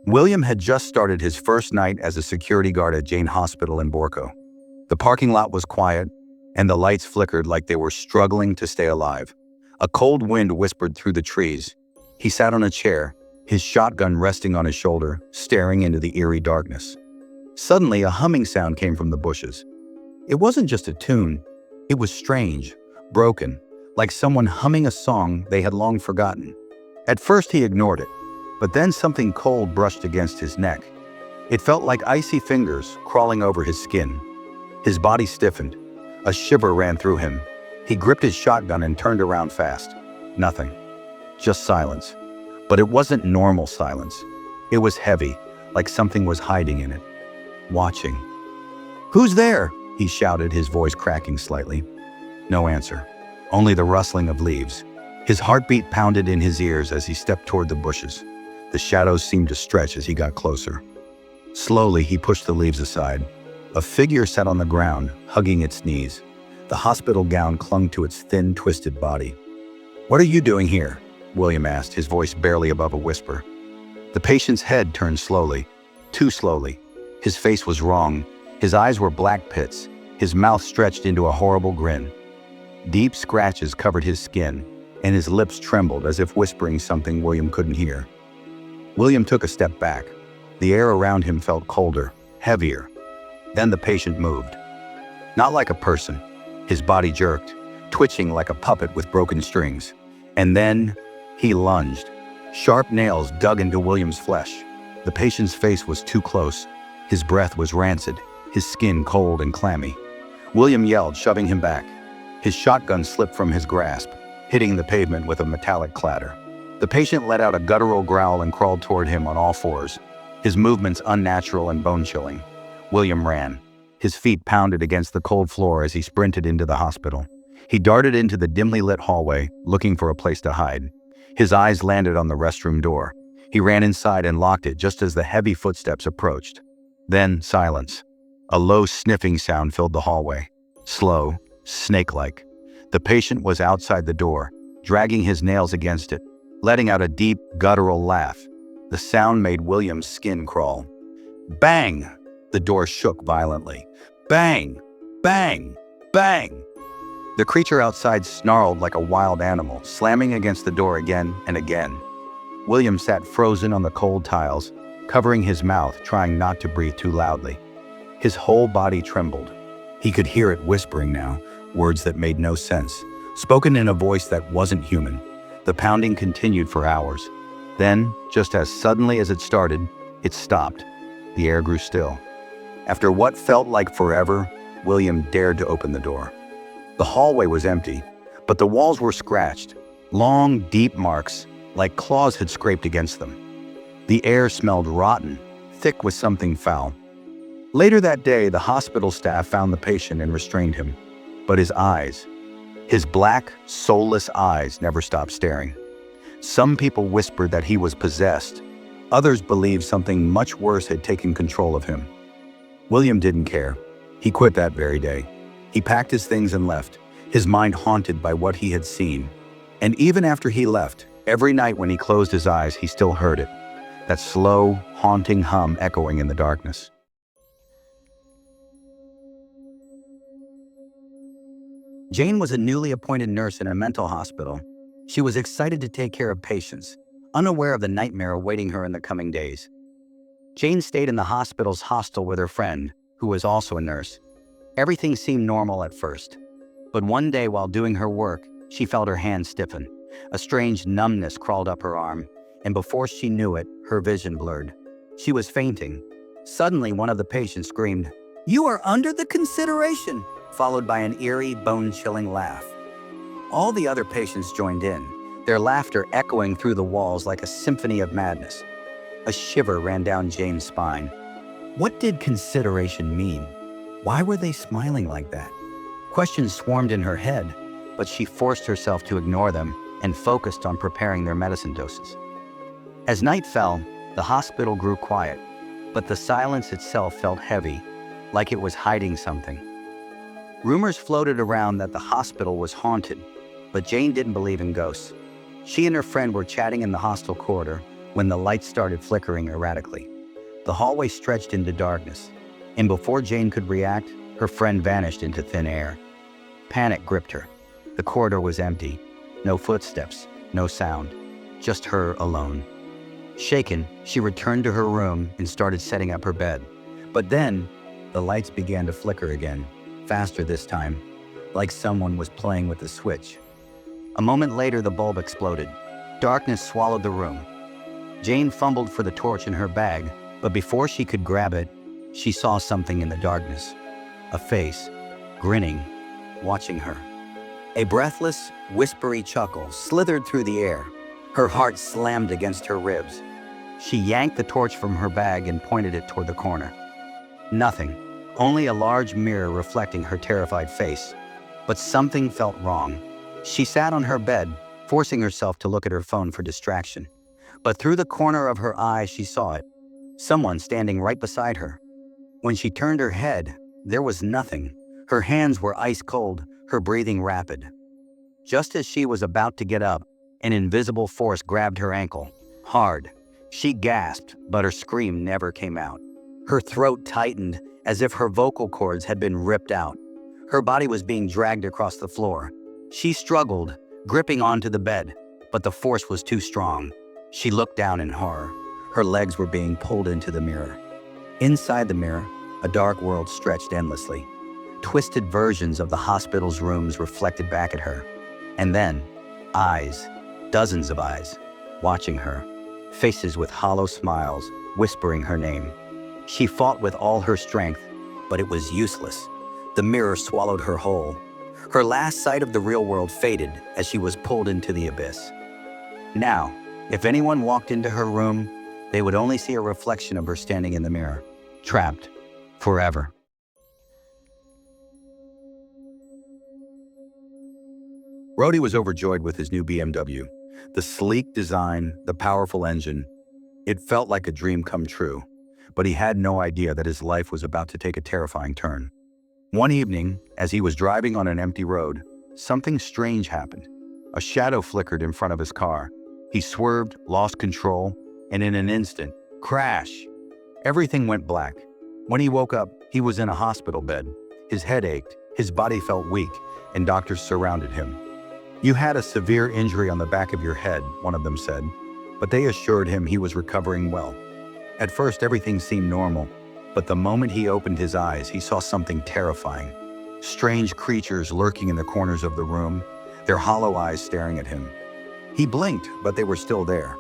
William had just started his first night as a security guard at Jane Hospital in Borco. The parking lot was quiet, and the lights flickered like they were struggling to stay alive. A cold wind whispered through the trees. He sat on a chair, his shotgun resting on his shoulder, staring into the eerie darkness. Suddenly, a humming sound came from the bushes. It wasn't just a tune. It was strange, broken, like someone humming a song they had long forgotten. At first, he ignored it, but then something cold brushed against his neck. It felt like icy fingers crawling over his skin. His body stiffened. A shiver ran through him. He gripped his shotgun and turned around fast. Nothing. Just silence. But it wasn't normal silence. It was heavy, like something was hiding in it. Watching. "Who's there?" he shouted, his voice cracking slightly. No answer. Only the rustling of leaves. His heartbeat pounded in his ears as he stepped toward the bushes. The shadows seemed to stretch as he got closer. Slowly, he pushed the leaves aside. A figure sat on the ground, hugging its knees. The hospital gown clung to its thin, twisted body. "What are you doing here?" William asked, his voice barely above a whisper. The patient's head turned slowly, too slowly. His face was wrong. His eyes were black pits. His mouth stretched into a horrible grin. Deep scratches covered his skin, and his lips trembled as if whispering something William couldn't hear. William took a step back. The air around him felt colder, heavier. Then the patient moved. Not like a person. His body jerked, twitching like a puppet with broken strings. And then he lunged. Sharp nails dug into William's flesh. The patient's face was too close. His breath was rancid, his skin cold and clammy. William yelled, shoving him back. His shotgun slipped from his grasp, hitting the pavement with a metallic clatter. The patient let out a guttural growl and crawled toward him on all fours, his movements unnatural and bone-chilling. William ran. His feet pounded against the cold floor as he sprinted into the hospital. He darted into the dimly lit hallway, looking for a place to hide. His eyes landed on the restroom door. He ran inside and locked it just as the heavy footsteps approached. Then silence. A low sniffing sound filled the hallway. Slow, snake-like. The patient was outside the door, dragging his nails against it, letting out a deep, guttural laugh. The sound made William's skin crawl. Bang! The door shook violently. Bang! Bang! Bang! The creature outside snarled like a wild animal, slamming against the door again and again. William sat frozen on the cold tiles, covering his mouth, trying not to breathe too loudly. His whole body trembled. He could hear it whispering now, words that made no sense, spoken in a voice that wasn't human. The pounding continued for hours. Then, just as suddenly as it started, it stopped. The air grew still. After what felt like forever, William dared to open the door. The hallway was empty, but the walls were scratched, long, deep marks, like claws had scraped against them. The air smelled rotten, thick with something foul. Later that day, the hospital staff found the patient and restrained him. But his eyes, his black, soulless eyes, never stopped staring. Some people whispered that he was possessed. Others believed something much worse had taken control of him. William didn't care. He quit that very day. He packed his things and left, his mind haunted by what he had seen. And even after he left, every night when he closed his eyes, he still heard it. That slow, haunting hum echoing in the darkness. Jane was a newly appointed nurse in a mental hospital. She was excited to take care of patients, unaware of the nightmare awaiting her in the coming days. Jane stayed in the hospital's hostel with her friend, who was also a nurse. Everything seemed normal at first. But one day while doing her work, she felt her hand stiffen. A strange numbness crawled up her arm, and before she knew it, her vision blurred. She was fainting. Suddenly, one of the patients screamed, "You are under the consideration," followed by an eerie, bone-chilling laugh. All the other patients joined in, their laughter echoing through the walls like a symphony of madness. A shiver ran down Jane's spine. What did consideration mean? Why were they smiling like that? Questions swarmed in her head, but she forced herself to ignore them and focused on preparing their medicine doses. As night fell, the hospital grew quiet, but the silence itself felt heavy, like it was hiding something. Rumors floated around that the hospital was haunted, but Jane didn't believe in ghosts. She and her friend were chatting in the hostel corridor, when the lights started flickering erratically. The hallway stretched into darkness, and before Jane could react, her friend vanished into thin air. Panic gripped her. The corridor was empty. No footsteps, no sound, just her alone. Shaken, she returned to her room and started setting up her bed. But then, the lights began to flicker again, faster this time, like someone was playing with the switch. A moment later, the bulb exploded. Darkness swallowed the room. Jane fumbled for the torch in her bag, but before she could grab it, she saw something in the darkness. A face, grinning, watching her. A breathless, whispery chuckle slithered through the air. Her heart slammed against her ribs. She yanked the torch from her bag and pointed it toward the corner. Nothing, only a large mirror reflecting her terrified face. But something felt wrong. She sat on her bed, forcing herself to look at her phone for distraction. But through the corner of her eye, she saw it. Someone standing right beside her. When she turned her head, there was nothing. Her hands were ice cold, her breathing rapid. Just as she was about to get up, an invisible force grabbed her ankle, hard. She gasped, but her scream never came out. Her throat tightened as if her vocal cords had been ripped out. Her body was being dragged across the floor. She struggled, gripping onto the bed, but the force was too strong. She looked down in horror. Her legs were being pulled into the mirror. Inside the mirror, a dark world stretched endlessly. Twisted versions of the hospital's rooms reflected back at her. And then, eyes, dozens of eyes, watching her. Faces with hollow smiles, whispering her name. She fought with all her strength, but it was useless. The mirror swallowed her whole. Her last sight of the real world faded as she was pulled into the abyss. Now, if anyone walked into her room, they would only see a reflection of her standing in the mirror, trapped forever. Rhodey was overjoyed with his new BMW. The sleek design, the powerful engine. It felt like a dream come true, but he had no idea that his life was about to take a terrifying turn. One evening, as he was driving on an empty road, something strange happened. A shadow flickered in front of his car. He swerved, lost control, and in an instant, crash! Everything went black. When he woke up, he was in a hospital bed. His head ached, his body felt weak, and doctors surrounded him. "You had a severe injury on the back of your head," one of them said, but they assured him he was recovering well. At first, everything seemed normal, but the moment he opened his eyes, he saw something terrifying. Strange creatures lurking in the corners of the room, their hollow eyes staring at him. He blinked, but they were still there.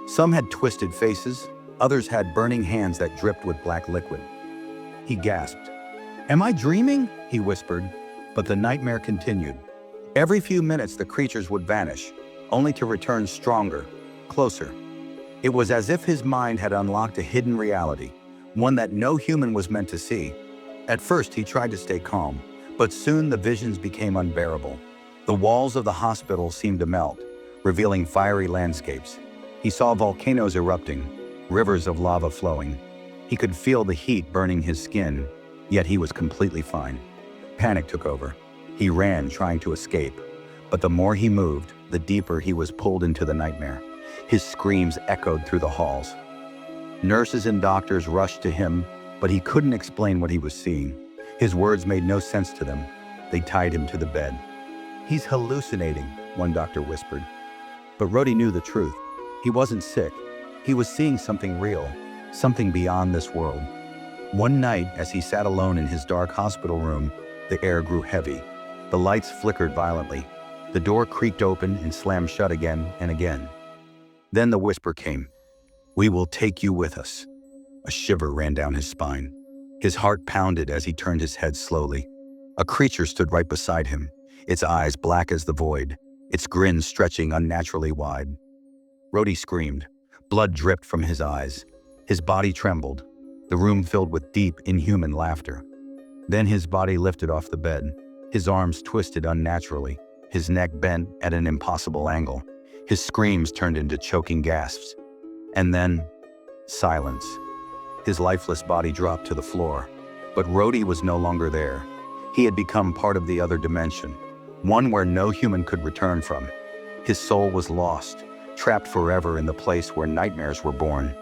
Some had twisted faces, others had burning hands that dripped with black liquid. He gasped. "Am I dreaming?" he whispered, but the nightmare continued. Every few minutes, the creatures would vanish, only to return stronger, closer. It was as if his mind had unlocked a hidden reality, one that no human was meant to see. At first, he tried to stay calm, but soon the visions became unbearable. The walls of the hospital seemed to melt, revealing fiery landscapes. He saw volcanoes erupting, rivers of lava flowing. He could feel the heat burning his skin, yet he was completely fine. Panic took over. He ran, trying to escape, but the more he moved, the deeper he was pulled into the nightmare. His screams echoed through the halls. Nurses and doctors rushed to him, but he couldn't explain what he was seeing. His words made no sense to them. They tied him to the bed. "He's hallucinating," one doctor whispered. But Rhodey knew the truth. He wasn't sick. He was seeing something real, something beyond this world. One night, as he sat alone in his dark hospital room, the air grew heavy. The lights flickered violently. The door creaked open and slammed shut again and again. Then the whisper came, "We will take you with us." A shiver ran down his spine. His heart pounded as he turned his head slowly. A creature stood right beside him, its eyes black as the void, its grin stretching unnaturally wide. Rhodey screamed. Blood dripped from his eyes. His body trembled. The room filled with deep, inhuman laughter. Then his body lifted off the bed. His arms twisted unnaturally, his neck bent at an impossible angle. His screams turned into choking gasps. And then, silence. His lifeless body dropped to the floor. But Rhodey was no longer there. He had become part of the other dimension, one where no human could return from. His soul was lost, trapped forever in the place where nightmares were born.